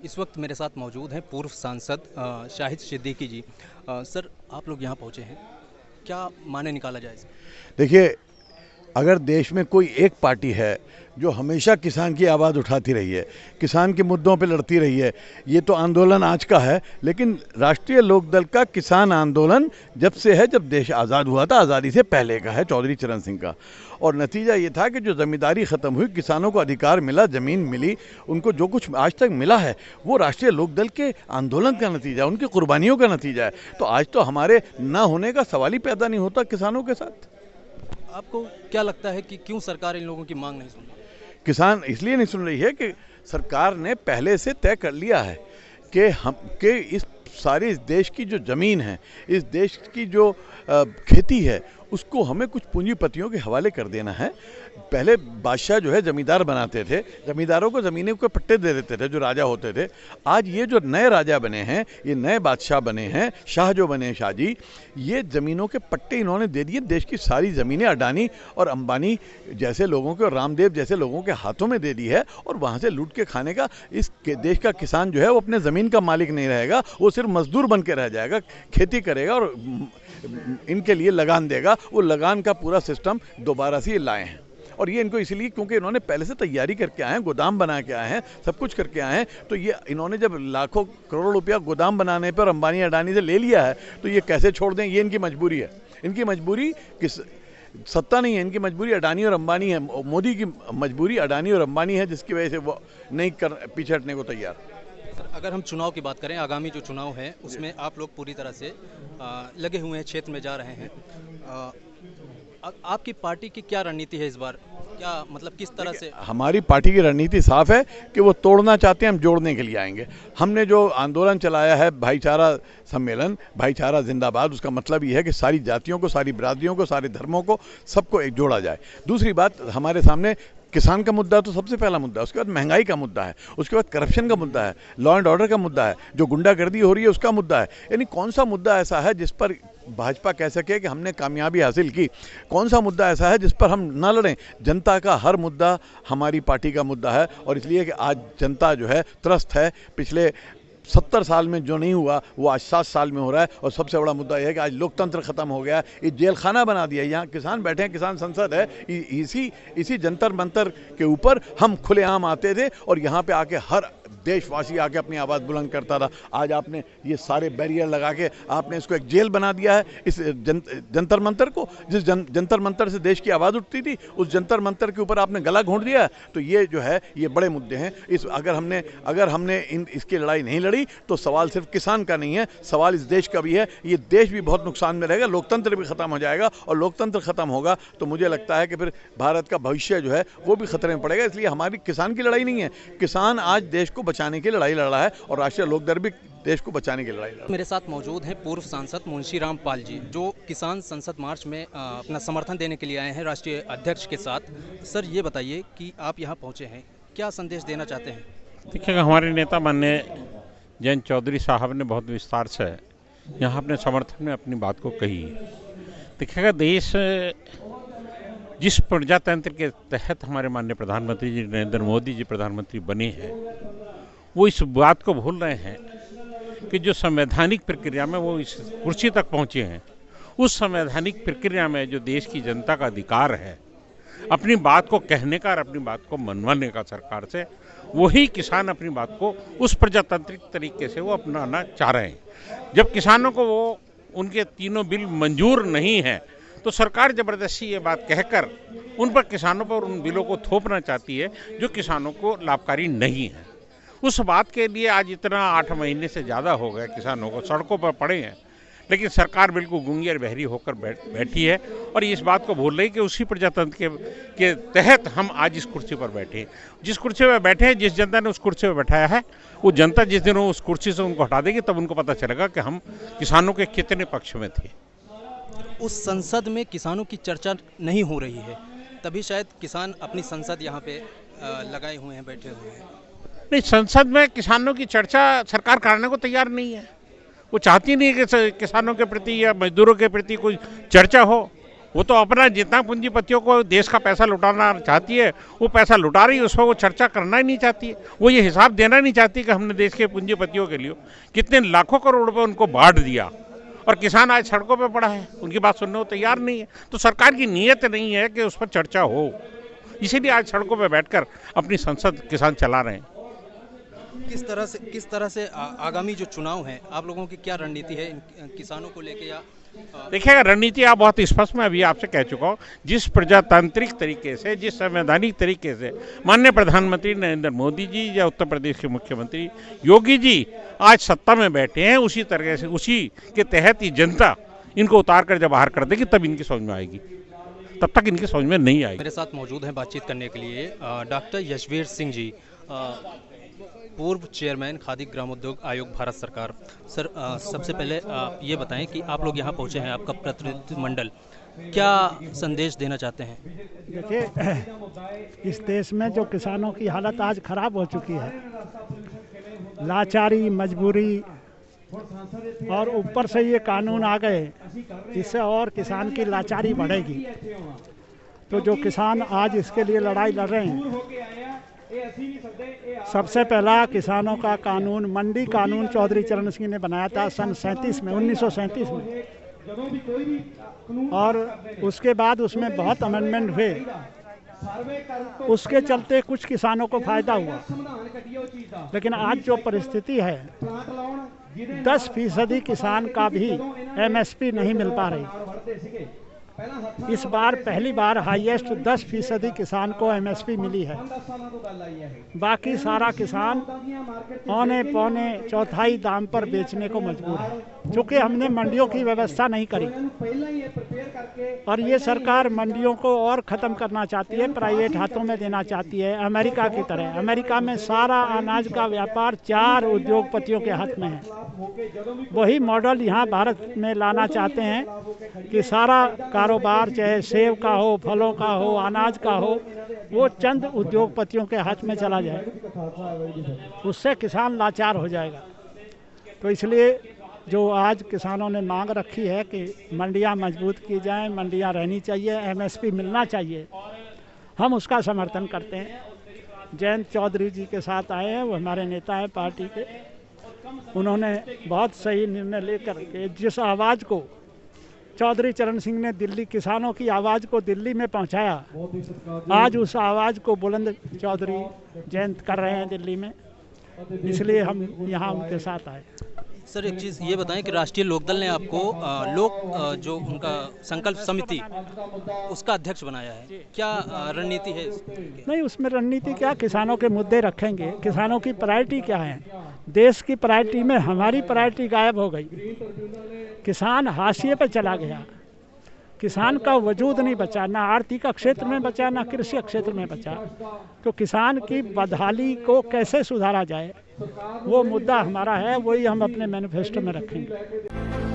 इस वक्त मेरे साथ मौजूद हैं पूर्व सांसद शाहिद सिद्दीकी जी। सर, आप लोग यहाँ पहुँचे हैं, क्या माने निकाला जाए इसका? देखिए, अगर देश में कोई एक पार्टी है जो हमेशा किसान की आवाज़ उठाती रही है, किसान के मुद्दों पे लड़ती रही है, ये तो आंदोलन आज का है, लेकिन राष्ट्रीय लोकदल का किसान आंदोलन जब से है, जब देश आज़ाद हुआ था, आज़ादी से पहले का है, चौधरी चरण सिंह का। और नतीजा ये था कि जो ज़मींदारी ख़त्म हुई, किसानों को अधिकार मिला, ज़मीन मिली, उनको जो कुछ आज तक मिला है वो राष्ट्रीय लोकदल के आंदोलन का नतीजा, उनकी कुर्बानियों का नतीजा है। तो आज तो हमारे ना होने का सवाल ही पैदा नहीं होता किसानों के साथ। आपको क्या लगता है कि क्यों सरकार इन लोगों की मांग नहीं सुन रही? किसान इसलिए नहीं सुन रही है कि सरकार ने पहले से तय कर लिया है कि इस सारे इस देश की जो ज़मीन है, इस देश की जो खेती है, उसको हमें कुछ पूंजीपतियों के हवाले कर देना है। पहले बादशाह जो है ज़मींदार बनाते थे, ज़मींदारों को ज़मीनें को पट्टे दे देते थे जो राजा होते थे। आज ये जो नए राजा बने हैं, ये नए बादशाह बने हैं, शाह जो बने हैं, शाह जी, ये ज़मीनों के पट्टे इन्होंने दे दिए। देश की सारी ज़मीनें अडानी और अंबानी जैसे लोगों के और रामदेव जैसे लोगों के हाथों में दे दी है, और वहाँ से लूट के खाने का इस देश का किसान जो है वो अपने ज़मीन का मालिक नहीं रहेगा, वो सिर्फ मजदूर बन के रह जाएगा, खेती करेगा और इनके लिए लगान देगा। वो लगान का पूरा सिस्टम दोबारा से ये लाए हैं, और ये इनको इसलिए क्योंकि इन्होंने पहले से तैयारी करके आए हैं, गोदाम बना के आए हैं, सब कुछ करके आए हैं। तो ये इन्होंने जब लाखों करोड़ रुपया गोदाम बनाने पर अंबानी अडानी से ले लिया है, तो ये कैसे छोड़ दें? ये इनकी मजबूरी है। इनकी मजबूरी किस सत्ता नहीं है, इनकी मजबूरी अडानी और अंबानी है। मोदी की मजबूरी अडानी और अंबानी है, जिसकी वजह से वो नहीं कर पीछे हटने को तैयार। सर, अगर हम चुनाव की बात करें, आगामी जो चुनाव है उसमें आप लोग पूरी तरह से लगे हुए हैं, क्षेत्र में जा रहे हैं। आपकी पार्टी की क्या रणनीति है इस बार? क्या मतलब किस तरह से? हमारी पार्टी की रणनीति साफ है कि वो तोड़ना चाहते हैं, हम जोड़ने के लिए आएंगे। हमने जो आंदोलन चलाया है, भाईचारा सम्मेलन, भाईचारा जिंदाबाद, उसका मतलब ये है कि सारी जातियों को, सारी बिरादरियों को, सारे धर्मों को, सबको एक जोड़ा जाए। दूसरी बात, हमारे सामने किसान का मुद्दा तो सबसे पहला मुद्दा है, उसके बाद महंगाई का मुद्दा है, उसके बाद करप्शन का मुद्दा है, लॉ एंड ऑर्डर का मुद्दा है, जो गुंडागर्दी हो रही है उसका मुद्दा है। यानी कौन सा मुद्दा ऐसा है जिस पर भाजपा कह सके कि हमने कामयाबी हासिल की? कौन सा मुद्दा ऐसा है जिस पर हम ना लड़ें? जनता का हर मुद्दा हमारी पार्टी का मुद्दा है, और इसलिए कि आज जनता जो है त्रस्त है। पिछले 70 साल में जो नहीं हुआ वो आज 7 साल में हो रहा है। और सबसे बड़ा मुद्दा यह है कि आज लोकतंत्र खत्म हो गया है, ये जेल खाना बना दिया है। यहाँ किसान बैठे हैं, किसान संसद है, इसी जंतर मंतर के ऊपर हम खुलेआम आते थे, और यहाँ पे आके हर देशवासी आके अपनी आवाज़ बुलंद करता था। आज आपने ये सारे बैरियर लगा के आपने इसको एक जेल बना दिया है, इस जंतर मंतर को। जिस जंतर मंतर से देश की आवाज़ उठती थी, उस जंतर मंतर के ऊपर आपने गला घोंट दिया है। तो ये जो है, ये बड़े मुद्दे हैं। अगर हमने इसकी लड़ाई नहीं लड़ी तो सवाल सिर्फ किसान का नहीं है, सवाल इस देश का भी है। ये देश भी बहुत नुकसान में रहेगा, लोकतंत्र भी खत्म हो जाएगा, और लोकतंत्र खत्म होगा तो मुझे लगता है कि फिर भारत का भविष्य जो है वो भी खतरे में पड़ेगा। इसलिए हमारी किसान की लड़ाई नहीं है, किसान आज देश को बचाने की लड़ाई लड़ रहा है, और राष्ट्रीय लोकदल भी देश को बचाने की लड़ाई लड़ रहा है। मेरे साथ मौजूद हैं पूर्व सांसद मुंशी राम पाल जी, जो किसान संसद मार्च में अपना समर्थन देने के लिए आए हैं राष्ट्रीय अध्यक्ष के साथ। सर, ये बताइए कि आप यहाँ पहुँचे हैं, क्या संदेश देना चाहते हैं? देखिएगा, हमारे नेता माननीय जयंत चौधरी साहब ने बहुत विस्तार से यहाँ अपने समर्थन में अपनी बात को कही है। देखिएगा, देश जिस प्रजातंत्र के तहत हमारे माननीय प्रधानमंत्री जी नरेंद्र मोदी जी प्रधानमंत्री बने हैं, वो इस बात को भूल रहे हैं कि जो संवैधानिक प्रक्रिया में वो इस कुर्सी तक पहुँचे हैं, उस संवैधानिक प्रक्रिया में जो देश की जनता का अधिकार है अपनी बात को कहने का और अपनी बात को मनवाने का सरकार से, वही किसान अपनी बात को उस प्रजातांत्रिक तरीके से वो अपनाना चाह रहे हैं। जब किसानों को वो उनके तीनों बिल मंजूर नहीं है, तो सरकार ज़बरदस्ती ये बात कहकर उन पर, किसानों पर उन बिलों को थोपना चाहती है जो किसानों को लाभकारी नहीं है। उस बात के लिए आज इतना 8 महीने से ज़्यादा हो गए किसानों को सड़कों पर पड़े हैं, लेकिन सरकार बिल्कुल गूंगी और बहरी होकर बैठी है, और इस बात को भूल रही कि उसी प्रजातंत्र के तहत हम आज इस कुर्सी पर बैठे हैं। जिस कुर्सी पर बैठे हैं, जिस जनता ने उस कुर्सी पर बैठाया है, वो जनता जिस दिन उस कुर्सी से उनको हटा देगी, तब उनको पता चलेगा कि हम किसानों के कितने पक्ष में थे। उस संसद में किसानों की चर्चा नहीं हो रही है, तभी शायद किसान अपनी संसद यहाँ पे लगाए हुए हैं, बैठे हुए हैं। नहीं, संसद में किसानों की चर्चा सरकार करने को तैयार नहीं है। वो चाहती नहीं कि किसानों के प्रति या मजदूरों के प्रति कोई चर्चा हो। वो तो अपना जितना पूंजीपतियों को देश का पैसा लुटाना चाहती है वो पैसा लुटा रही है, उस पर वो चर्चा करना ही नहीं चाहती है। वो ये हिसाब देना नहीं चाहती कि हमने देश के पूंजीपतियों के लिए कितने लाखों करोड़ रुपए उनको बांट दिया और किसान आज सड़कों पे पड़ा है, उनकी बात सुनने को तैयार नहीं है। तो सरकार की नीयत नहीं है कि उस पर चर्चा हो, इसीलिए आज सड़कों पे बैठकर अपनी संसद किसान चला रहे हैं। किस तरह से आगामी जो चुनाव हैं, आप लोगों की क्या रणनीति है किसानों को लेके? या देखिएगा, रणनीति आप बहुत स्पष्ट मैं अभी आपसे कह चुका हूँ। जिस प्रजातांत्रिक तरीके से, जिस संवैधानिक तरीके से माननीय प्रधानमंत्री नरेंद्र मोदी जी या उत्तर प्रदेश के मुख्यमंत्री योगी जी आज सत्ता में बैठे हैं, उसी तरह से उसी के तहत ही जनता इनको उतार कर जब बाहर कर देगी तब इनकी समझ में आएगी, तब तक इनकी समझ में नहीं आएगी। मेरे साथ मौजूद हैं बातचीत करने के लिए डॉक्टर यशवीर सिंह जी, पूर्व चेयरमैन खादी ग्रामोद्योग आयोग भारत सरकार। सर, सबसे पहले ये बताएं कि आप लोग यहाँ पहुँचे हैं, आपका प्रतिनिधिमंडल, क्या संदेश देना चाहते हैं? देखिए, इस देश में जो किसानों की हालत आज खराब हो चुकी है, लाचारी, मजबूरी और ऊपर से ये कानून आ गए, इससे और किसान की लाचारी बढ़ेगी। तो जो किसान आज इसके लिए लड़ाई लड़ रहे हैं, सबसे पहला किसानों का कानून, मंडी कानून चौधरी चरण सिंह ने बनाया था सन 1937 में, और उसके बाद उसमें बहुत अमेंडमेंट हुए। उसके चलते कुछ किसानों को फायदा हुआ, लेकिन आज जो परिस्थिति है, 10% किसान का भी एमएसपी नहीं मिल पा रही। इस बार पहली बार हाईएस्ट 10% किसान को एमएसपी मिली है। बाकी सारा किसान औने पौने चौथाई दाम पर बेचने को मजबूर है, चूँकि हमने मंडियों की व्यवस्था नहीं करी। और ये सरकार मंडियों को और ख़त्म करना चाहती है, प्राइवेट हाथों में देना चाहती है, अमेरिका की तरह। अमेरिका में सारा अनाज का व्यापार 4 उद्योगपतियों के हाथ में है। वही मॉडल यहाँ भारत में लाना चाहते हैं कि सारा कारोबार, चाहे सेब का हो, फलों का हो, अनाज का हो, वो चंद उद्योगपतियों के हाथ में चला जाए। उससे किसान लाचार हो जाएगा। तो इसलिए जो आज किसानों ने मांग रखी है कि मंडियां मजबूत की जाएं, मंडियां रहनी चाहिए, एमएसपी मिलना चाहिए, हम उसका समर्थन करते हैं। जयंत चौधरी जी के साथ आए हैं, वो हमारे नेता हैं पार्टी के। उन्होंने बहुत सही निर्णय लेकर के जिस आवाज़ को चौधरी चरण सिंह ने दिल्ली, किसानों की आवाज़ को दिल्ली में पहुंचाया, आज उस आवाज़ को बुलंद चौधरी जयंत कर रहे हैं दिल्ली में। इसलिए हम यहाँ उनके साथ आए। सर, एक चीज़ ये बताएं कि राष्ट्रीय लोकदल ने आपको जो उनका संकल्प समिति, उसका अध्यक्ष बनाया है, क्या रणनीति है? नहीं, उसमें रणनीति क्या, किसानों के मुद्दे रखेंगे। किसानों की प्रायोरिटी क्या है? देश की प्रायोरिटी में हमारी प्रायोरिटी गायब हो गई। किसान हाशिए पे चला गया, किसान का वजूद नहीं बचा, ना आर्थिक क्षेत्र में बचा, ना कृषि क्षेत्र में बचा। तो किसान की बदहाली को कैसे सुधारा जाए, वो मुद्दा हमारा है, वही हम अपने मैनिफेस्टो में रखेंगे।